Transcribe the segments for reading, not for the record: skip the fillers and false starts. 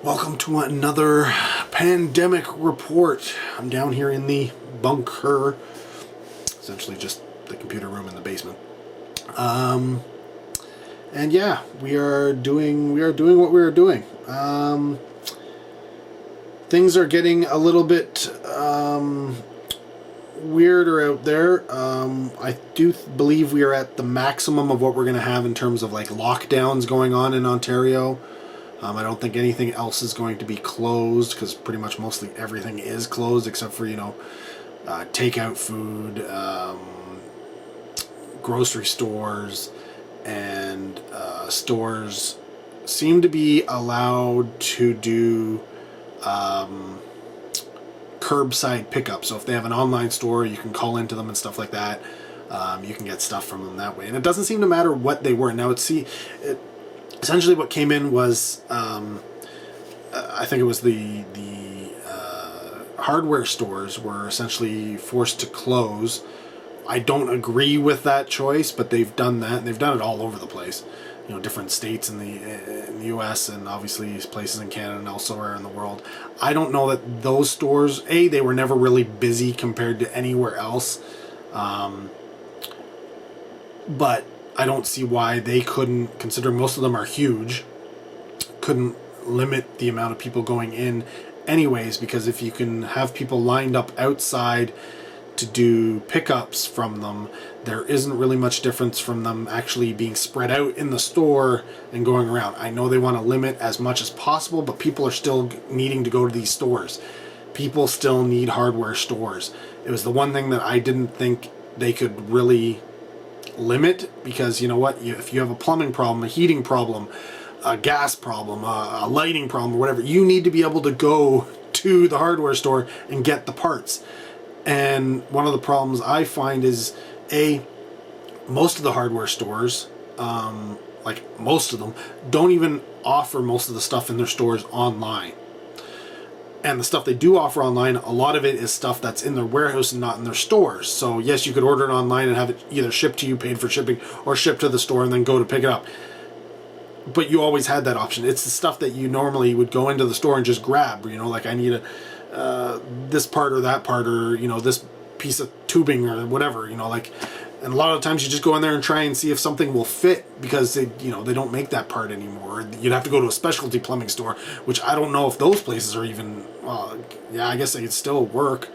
Welcome to another pandemic report. I'm down here in the bunker, essentially just the computer room in the basement. And yeah, we are doing what we are doing. Things are getting a little bit weirder out there. I do believe we are at the maximum of what we're going to have in terms of like lockdowns going on in Ontario. I don't think anything else is going to be closed because pretty much mostly everything is closed except for, takeout food, grocery stores, and stores seem to be allowed to do curbside pickup. So if they have an online store, you can call into them and stuff like that. You can get stuff from them that way. And it doesn't seem to matter what they were. Now, essentially what came in was, I think it was the hardware stores were essentially forced to close. I don't agree with that choice, but they've done that, and they've done it all over the place. Different states in the U.S. and obviously places in Canada and elsewhere in the world. I don't know that those stores, they were never really busy compared to anywhere else. But I don't see why they couldn't, considering most of them are huge, couldn't limit the amount of people going in anyways, because if you can have people lined up outside to do pickups from them, there isn't really much difference from them actually being spread out in the store and going around. I know they want to limit as much as possible, but people are still needing to go to these stores. People still need hardware stores. It was the one thing that I didn't think they could really limit, because you know what, if you have a plumbing problem, a heating problem, a gas problem, a lighting problem, or whatever, you need to be able to go to the hardware store and get the parts. And one of the problems I find is, most of the hardware stores, like most of them, don't even offer most of the stuff in their stores online. And the stuff they do offer online, a lot of it is stuff that's in their warehouse and not in their stores. So yes, you could order it online and have it either shipped to you, paid for shipping, or shipped to the store and then go to pick it up. But you always had that option. It's the stuff that you normally would go into the store and just grab. Like I need this part or that part, or this piece of tubing or whatever. And a lot of times you just go in there and try and see if something will fit, because they don't make that part anymore. You'd have to go to a specialty plumbing store, which I don't know if those places are even, yeah, I guess they could still work.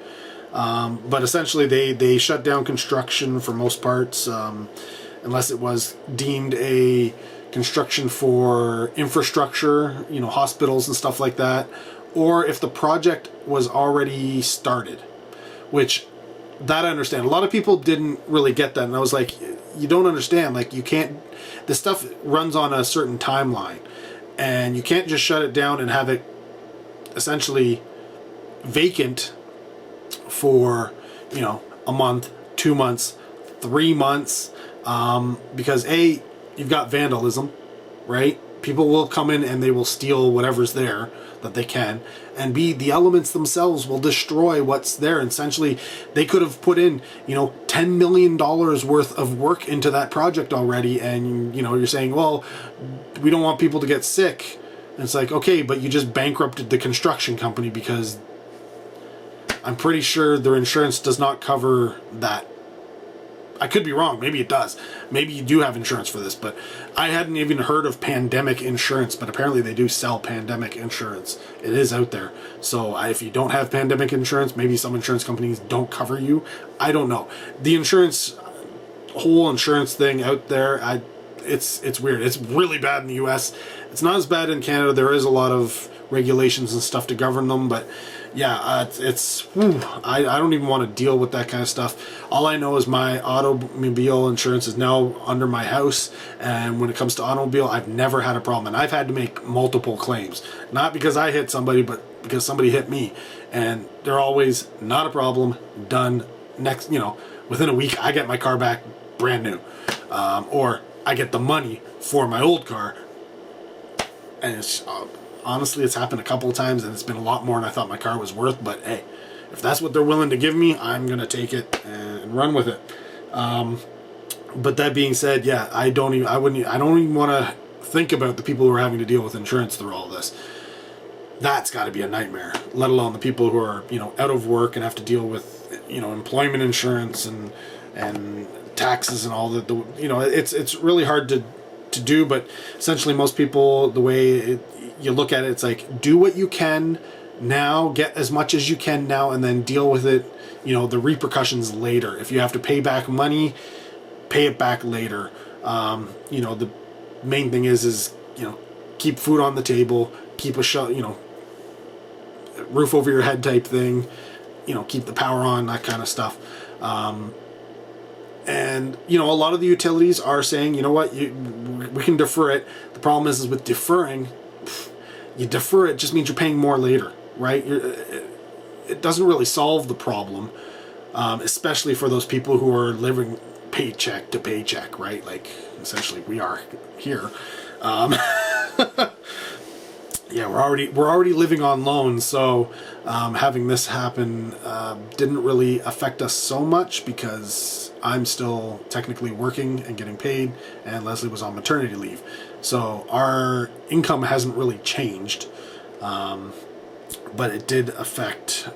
But essentially they shut down construction for most parts, unless it was deemed a construction for infrastructure, hospitals and stuff like that, or if the project was already started, which that I understand. A lot of people didn't really get that, and I was like, you don't understand. Like, you can't, this stuff runs on a certain timeline, and you can't just shut it down and have it essentially vacant for, a month, 2 months, 3 months, because you've got vandalism, right? People will come in and they will steal whatever's there that they can, and the elements themselves will destroy what's there. And essentially, they could have put in, $10 million worth of work into that project already, and you're saying, well, we don't want people to get sick. And it's like, okay, but you just bankrupted the construction company, because I'm pretty sure their insurance does not cover that. I could be wrong. Maybe it does. Maybe you do have insurance for this, but I hadn't even heard of pandemic insurance, but apparently they do sell pandemic insurance. It is out there. So if you don't have pandemic insurance, maybe some insurance companies don't cover you. I don't know. The whole insurance thing out there, it's weird. It's really bad in the US. It's not as bad in Canada. There is a lot of regulations and stuff to govern them, but yeah, I don't even want to deal with that kind of stuff. All I know is my automobile insurance is now under my house, and when it comes to automobile, I've never had a problem, and I've had to make multiple claims, not because I hit somebody, but because somebody hit me, and they're always not a problem, done. Next, within a week, I get my car back brand new, or I get the money for my old car, and it's honestly, it's happened a couple of times, and it's been a lot more than I thought my car was worth. But hey, if that's what they're willing to give me, I'm gonna take it and run with it. But that being said, yeah, I don't even want to think about the people who are having to deal with insurance through all this. that's got to be a nightmare, let alone the people who are, you know, out of work and have to deal with, you know, employment insurance and taxes and all the you know, it's really hard to do. But essentially most people, the way you look at it, it's like, do what you can now, get as much as you can now, and then deal with it, you know, the repercussions later. If you have to pay back money, pay it back later. You know, the main thing is, you know, keep food on the table, keep you know, roof over your head type thing, you know, keep the power on, that kind of stuff. And, you know, a lot of the utilities are saying, you know what, we can defer it. The problem is with deferring, you defer it just means you're paying more later, right? It doesn't really solve the problem, especially for those people who are living paycheck to paycheck, right? Like, essentially we are here. Yeah, we're already living on loans, so having this happen didn't really affect us so much because I'm still technically working and getting paid, and Leslie was on maternity leave, so our income hasn't really changed, but it did affect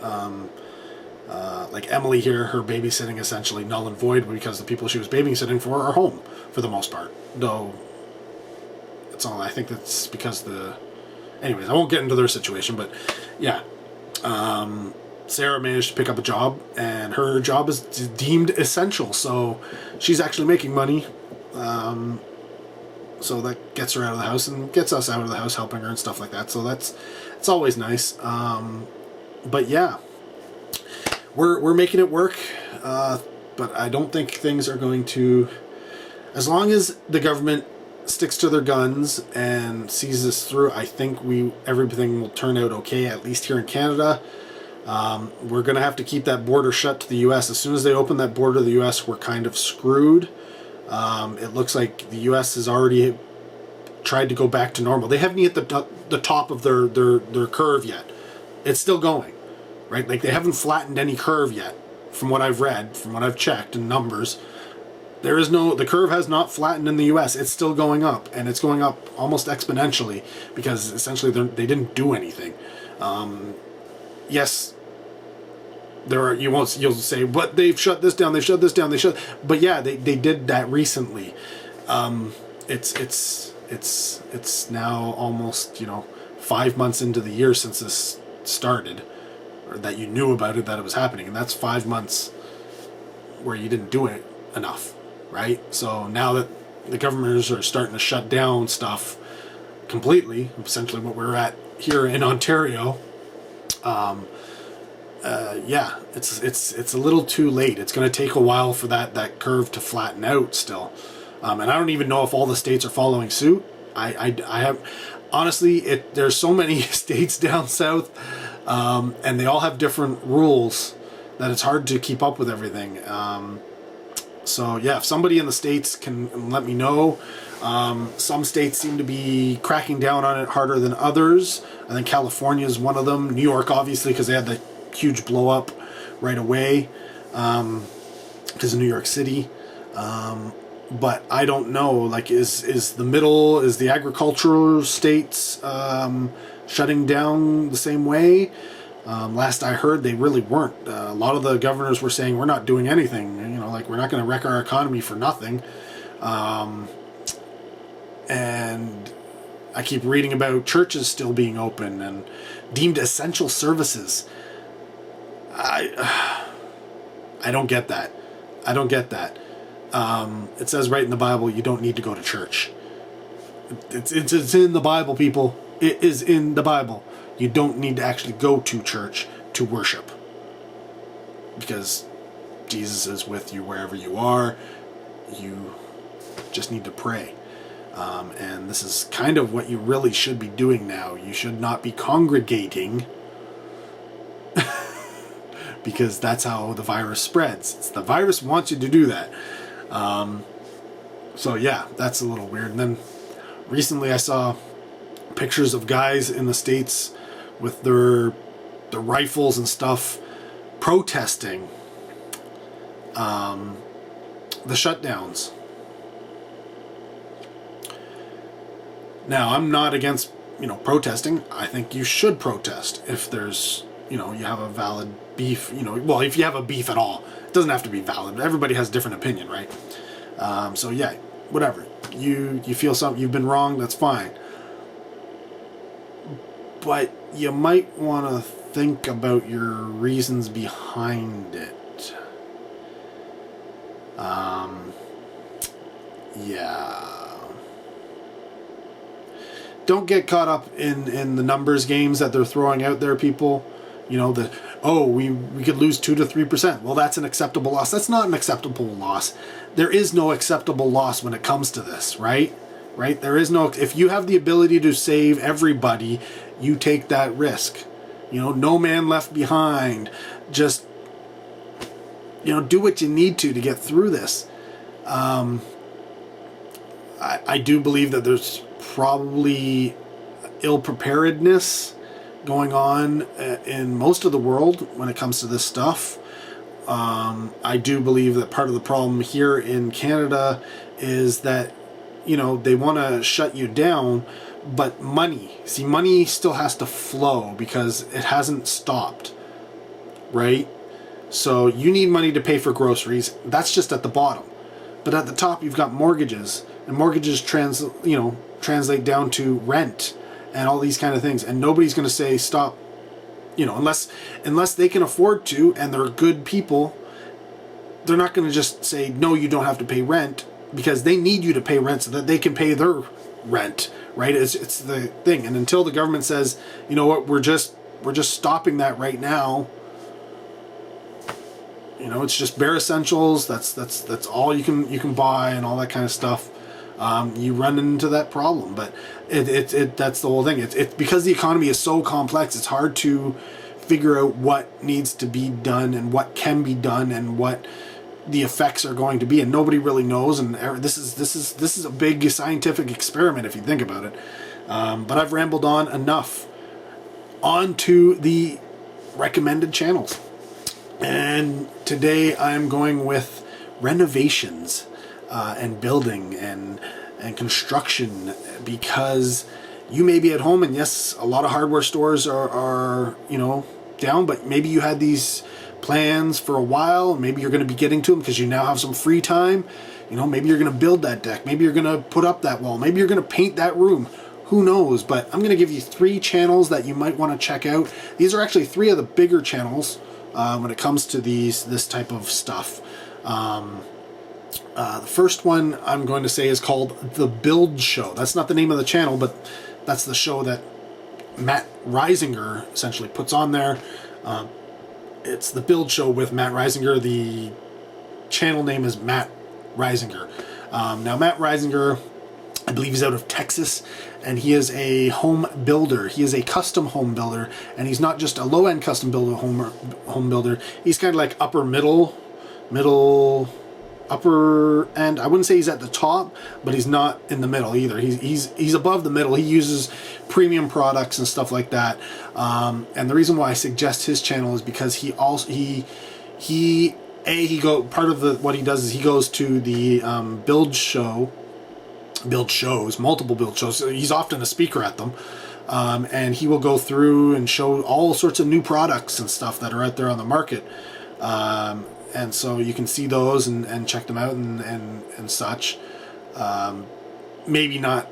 like Emily here. Her babysitting essentially null and void because the people she was babysitting for are home for the most part, though it's all, I think that's because anyways, I won't get into their situation, but yeah, Sarah managed to pick up a job, and her job is deemed essential, so she's actually making money, so that gets her out of the house and gets us out of the house, helping her and stuff like that, so it's always nice. But yeah, we're making it work, but I don't think things are going to, as long as the government sticks to their guns and sees this through, I think everything will turn out okay, at least here in Canada. We're going to have to keep that border shut to the US. As soon as they open that border to the US, we're kind of screwed. It looks like the US has already tried to go back to normal. They haven't hit the top of their curve yet. It's still going, right? Like, they haven't flattened any curve yet, from what I've read, from what I've checked in numbers. The curve has not flattened in the US. It's still going up, and it's going up almost exponentially because essentially they didn't do anything. Yes, you'll say, but they've shut this down, but yeah, they did that recently. It's now almost, you know, 5 months into the year since this started, or that you knew about it, that it was happening, and that's 5 months where you didn't do it enough. Right? So now that the governors are starting to shut down stuff completely, essentially what we're at here in Ontario, yeah, it's a little too late. It's going to take a while for that curve to flatten out still. And I don't even know if all the states are following suit. I have, honestly, there's so many states down south, and they all have different rules that it's hard to keep up with everything. So yeah, if somebody in the States can let me know. Some states seem to be cracking down on it harder than others. I think California is one of them. New York, obviously, because they had the huge blow up right away, because of New York City. But I don't know, like, is the agricultural states shutting down the same way? Last I heard, they really weren't. A lot of the governors were saying, we're not doing anything, you know, like, we're not going to wreck our economy for nothing. And I keep reading about churches still being open and deemed essential services. I don't get that. It says right in the Bible, you don't need to go to church. It's in the Bible, people. It is in the Bible. You don't need to actually go to church to worship, because Jesus is with you wherever you are. You just need to pray. And this is kind of what you really should be doing now. You should not be congregating because that's how the virus spreads. The virus wants you to do that. So yeah, that's a little weird. And then recently I saw pictures of guys in the States with their rifles and stuff protesting the shutdowns. Now, I'm not against protesting, I think you should protest if there's, you have a valid beef, well, if you have a beef at all. It doesn't have to be valid. Everybody has a different opinion, right? So yeah, whatever. You feel something, you've been wrong, that's fine. But you might want to think about your reasons behind it. Yeah. Don't get caught up in the numbers games that they're throwing out there, people. We could lose 2 to 3%. Well, that's an acceptable loss. That's not an acceptable loss. There is no acceptable loss when it comes to this, right? Right? There is no, if you have the ability to save everybody, you take that risk. No man left behind. Just, do what you need to get through this. I do believe that there's probably ill-preparedness going on in most of the world when it comes to this stuff. I do believe that part of the problem here in Canada is that, they want to shut you down, but money still has to flow because it hasn't stopped, right? So you need money to pay for groceries. That's just at the bottom. But at the top, you've got mortgages, and mortgages translate down to rent and all these kind of things. And nobody's going to say stop, unless they can afford to and they're good people. They're not going to just say, no, you don't have to pay rent, because they need you to pay rent so that they can pay their rent, right? It's the thing. And until the government says, you know what, we're just stopping that right now. It's just bare essentials. That's all you can buy and all that kind of stuff. You run into that problem, but that's the whole thing. It's because the economy is so complex. It's hard to figure out what needs to be done and what can be done and what the effects are going to be, and nobody really knows. And this is a big scientific experiment if you think about it. But I've rambled on enough. On to the recommended channels. And today I'm going with renovations and building and construction, because you may be at home, and yes, a lot of hardware stores are down, but maybe you had these plans for a while, and maybe you're going to be getting to them because you now have some free time. Maybe you're going to build that deck, maybe you're going to put up that wall, maybe you're going to paint that room. Who knows? But I'm going to give you 3 channels that you might want to check out. These are actually 3 of the bigger channels when it comes to this type of stuff. The first one I'm going to say is called The Build Show. That's not the name of the channel, but that's the show that Matt Reisinger essentially puts on there. It's The Build Show with Matt Reisinger. The channel name is Matt Reisinger. Now, Matt Reisinger, I believe he's out of Texas, and he is a home builder. He is a custom home builder, and he's not just a low-end custom builder, home builder. He's kind of like upper end. I wouldn't say he's at the top, but he's not in the middle either. He's above the middle. He uses premium products and stuff like that. And the reason why I suggest his channel is because what he does is he goes to the multiple build shows. So he's often a speaker at them. And he will go through and show all sorts of new products and stuff that are out there on the market. And so you can see those and check them out and such. Maybe not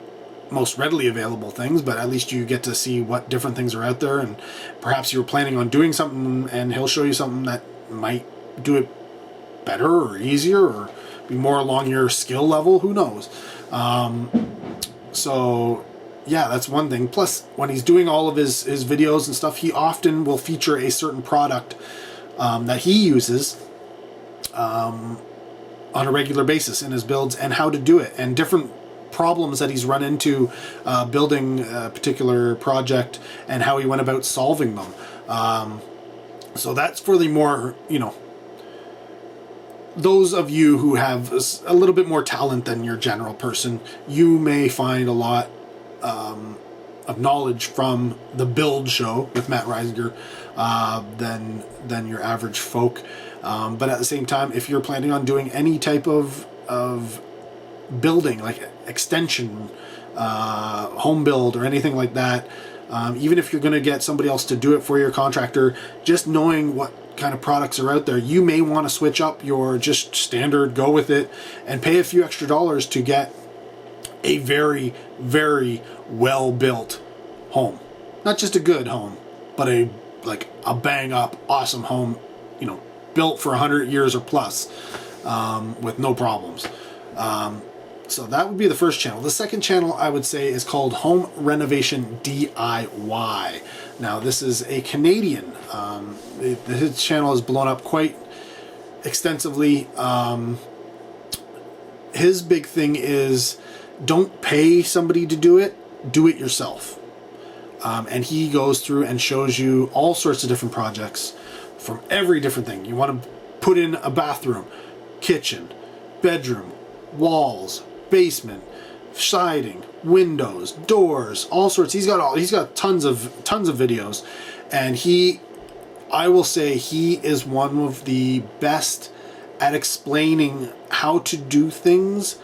most readily available things, but at least you get to see what different things are out there, and perhaps you're planning on doing something and he'll show you something that might do it better or easier or be more along your skill level. Who knows? So yeah, that's one thing. Plus, when he's doing all of his videos and stuff, he often will feature a certain product that he uses on a regular basis in his builds, and how to do it, and different problems that he's run into building a particular project and how he went about solving them. So that's for the more, those of you who have a little bit more talent than your general person. You may find a lot of knowledge from the Build Show with Matt Reisinger than your average folk. But at the same time, if you're planning on doing any type of building, like extension, home build, or anything like that, even if you're going to get somebody else to do it for your contractor, just knowing what kind of products are out there, you may want to switch up your just standard, go with it, and pay a few extra dollars to get a very, very well built home. Not just a good home, but a bang up awesome home, built for 100 years or plus, with no problems. So that would be the first channel. The second channel I would say is called Home Renovation DIY. Now this is a Canadian. His channel has blown up quite extensively. His big thing is don't pay somebody to do it yourself. And he goes through and shows you all sorts of different projects from every different thing. You want to put in a bathroom, kitchen, bedroom, walls, basement, siding, windows, doors, all sorts. He's got tons of videos, and I will say he is one of the best at explaining how to do things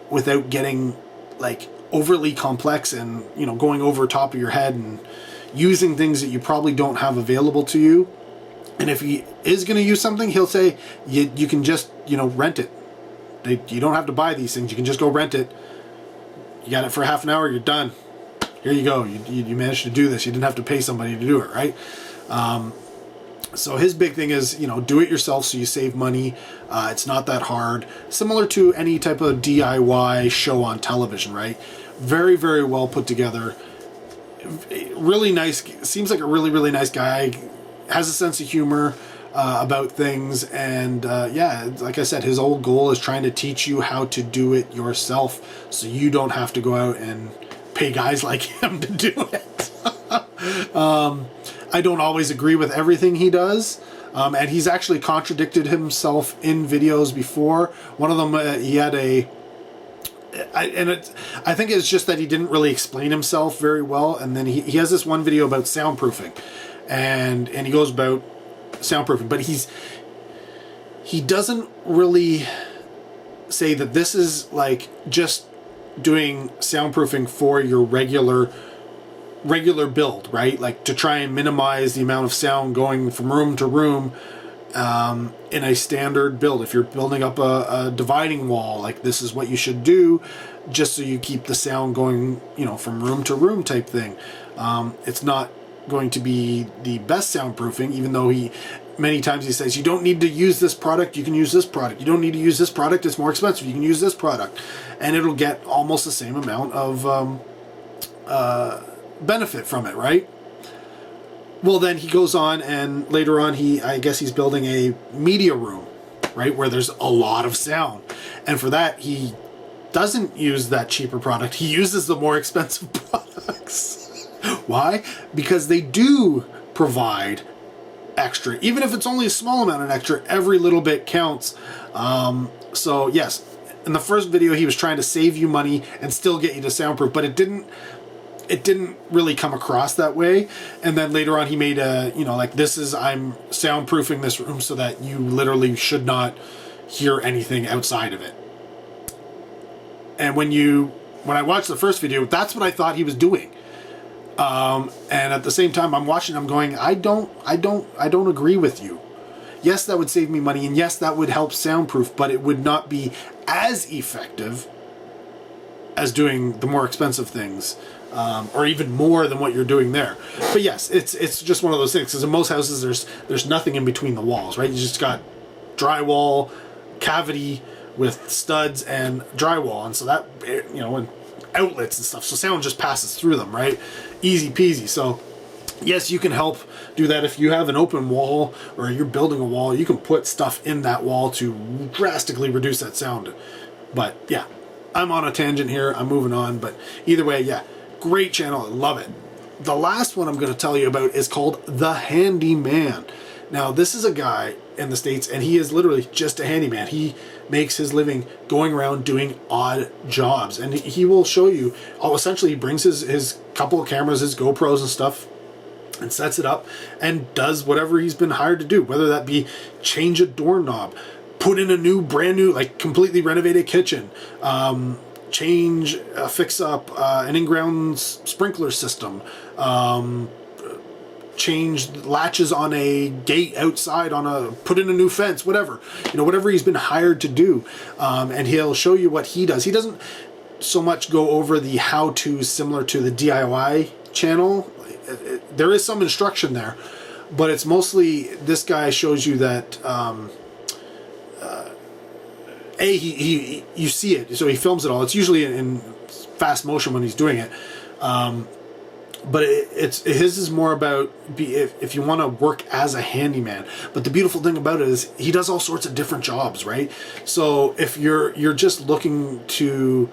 without getting like overly complex and going over top of your head and using things that you probably don't have available to you. And if he is going to use something, he'll say you can just rent it. You don't have to buy these things. You can just go rent it. You got it for half an hour. You're done. Here you go. You managed to do this. You didn't have to pay somebody to do it, right? So his big thing is, do it yourself so you save money. It's not that hard. Similar to any type of DIY show on television, right? Very, very well put together. Really nice. Seems like a really, really nice guy. Has a sense of humor about things. And yeah, like I said, his whole goal is trying to teach you how to do it yourself so you don't have to go out and pay guys like him to do it. I don't always agree with everything he does, and he's actually contradicted himself in videos before. One of them, he had I think it's just that he didn't really explain himself very well, and then he has this one video about soundproofing, and he goes about soundproofing, but he doesn't really say that this is like just doing soundproofing for your regular build, right? Like to try and minimize the amount of sound going from room to room in a standard build. If you're building up a dividing wall, like this is what you should do just so you keep the sound going, from room to room type thing. It's not going to be the best soundproofing, even though many times he says, you don't need to use this product, you can use this product. You don't need to use this product, it's more expensive, you can use this product. And it'll get almost the same amount of benefit from it, right? Well, then he goes on, and later on I guess he's building a media room, right, where there's a lot of sound. And for that, he doesn't use that cheaper product. He uses the more expensive products. Why? Because they do provide extra. Even if it's only a small amount of extra, every little bit counts. So yes, in the first video, he was trying to save you money and still get you to soundproof, but it didn't really come across that way. And then later on he made I'm soundproofing this room so that you literally should not hear anything outside of it. And when I watched the first video, that's what I thought he was doing. And at the same time I'm watching, I'm going, I don't agree with you. Yes, that would save me money, and yes, that would help soundproof, but it would not be as effective as doing the more expensive things. Or even more than what you're doing there. But yes, it's just one of those things, because in most houses there's nothing in between the walls, right? You just got drywall, cavity with studs and drywall, and so that, and outlets and stuff, so sound just passes through them, right? Easy peasy. So yes, you can help do that. If you have an open wall or you're building a wall, you can put stuff in that wall to drastically reduce that sound. But yeah, I'm on a tangent here, I'm moving on, but either way, yeah, great channel, I love it. The last one I'm going to tell you about is called The Handyman. Now, this is a guy in the States, and he is literally just a handyman. He makes his living going around doing odd jobs, and he will show you, essentially he brings his couple of cameras, his GoPros and stuff, and sets it up and does whatever he's been hired to do, whether that be change a doorknob, put in a new, brand new, like completely renovated kitchen, change, fix up an in-ground sprinkler system, change latches on a gate outside, put in a new fence, whatever, whatever he's been hired to do. And he'll show you what he does. He doesn't so much go over the how-to similar to the DIY channel. There is some instruction there, but it's mostly, this guy shows you that, you see it, so he films it all. It's usually in fast motion when he's doing it. But his is more about if you want to work as a handyman. But the beautiful thing about it is he does all sorts of different jobs, right? So if you're just looking to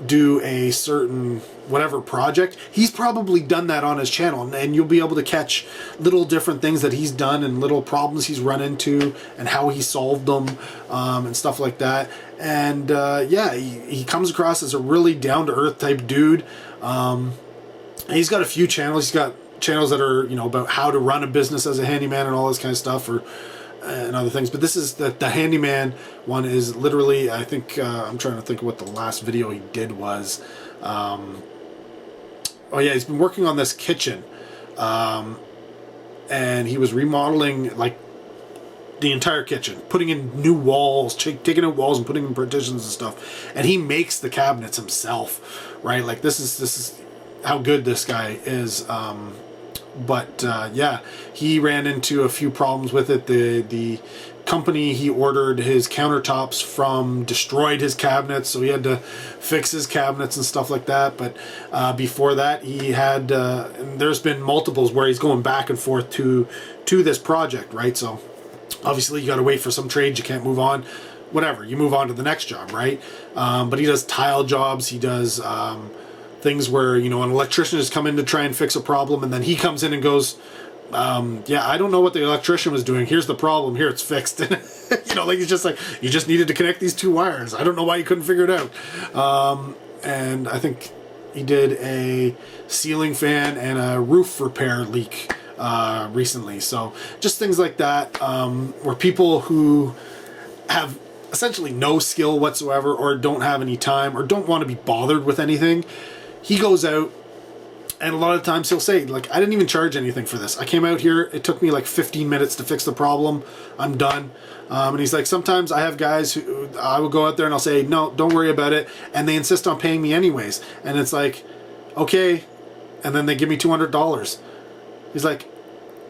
do a certain whatever project, he's probably done that on his channel, and you'll be able to catch little different things that he's done and little problems he's run into and how he solved them, and stuff like that. And yeah, he comes across as a really down-to-earth type dude. And he's got a few channels. He's got channels that are, about how to run a business as a handyman and all this kind of stuff, and other things. But this is the handyman one is literally, I think, I'm trying to think of what the last video he did was. Oh yeah, he's been working on this kitchen. And he was remodeling, like, the entire kitchen, putting in new walls, taking out walls and putting in partitions and stuff. And he makes the cabinets himself, right? Like, this is how good this guy is. But yeah, he ran into a few problems with it. The company he ordered his countertops from destroyed his cabinets, so he had to fix his cabinets and stuff like that. But before that, he had and there's been multiples where he's going back and forth to this project, right? So obviously you got to wait for some trades, you can't move on, whatever, you move on to the next job, right? But he does tile jobs, he does things where, an electrician has come in to try and fix a problem, and then he comes in and goes, yeah, I don't know what the electrician was doing. Here's the problem. Here, it's fixed. Like, he's just like, you just needed to connect these two wires. I don't know why you couldn't figure it out. And I think he did a ceiling fan and a roof repair leak recently. So just things like that, where people who have essentially no skill whatsoever, or don't have any time, or don't want to be bothered with anything, he goes out, and a lot of times he'll say, like, I didn't even charge anything for this. I came out here, it took me like 15 minutes to fix the problem, I'm done. And he's like, sometimes I have guys who I will go out there and I'll say, no, don't worry about it, and they insist on paying me anyways. And it's like, okay, and then they give me $200. He's like,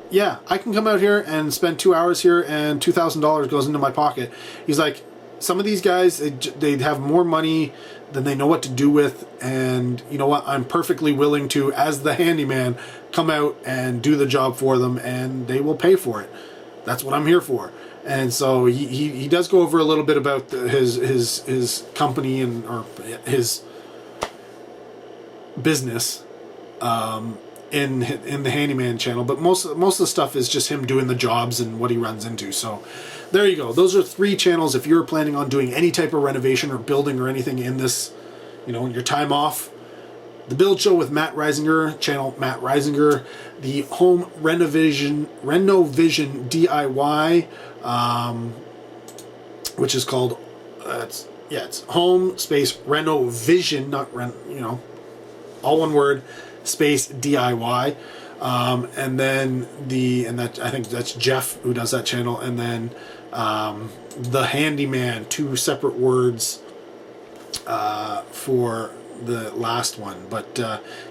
yeah, I can come out here and spend 2 hours here and $2,000 goes into my pocket. He's like, some of these guys, they have more money than they know what to do with, and you know what, I'm perfectly willing to, as the handyman, come out and do the job for them, and they will pay for it. That's what I'm here for. And so he does go over a little bit about his company or his business in the handyman channel, but most of the stuff is just him doing the jobs and what he runs into. So there you go. Those are 3 channels if you're planning on doing any type of renovation or building or anything in this, your time off. The Build Show with Matt Reisinger, channel Matt Reisinger. The Home RenoVision DIY, which is called, it's Home space RenoVision, not all one word, space DIY. And then I think that's Jeff who does that channel, and then the Handyman, 2 separate words for the last one. But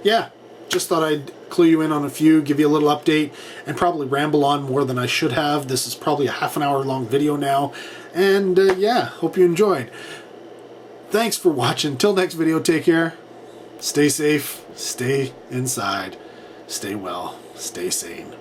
yeah, just thought I'd clue you in on a few, give you a little update, and probably ramble on more than I should have. This is probably a half-an-hour long video now, and yeah, hope you enjoyed. Thanks for watching. Till next video, take care. Stay safe, stay inside, stay well, stay sane.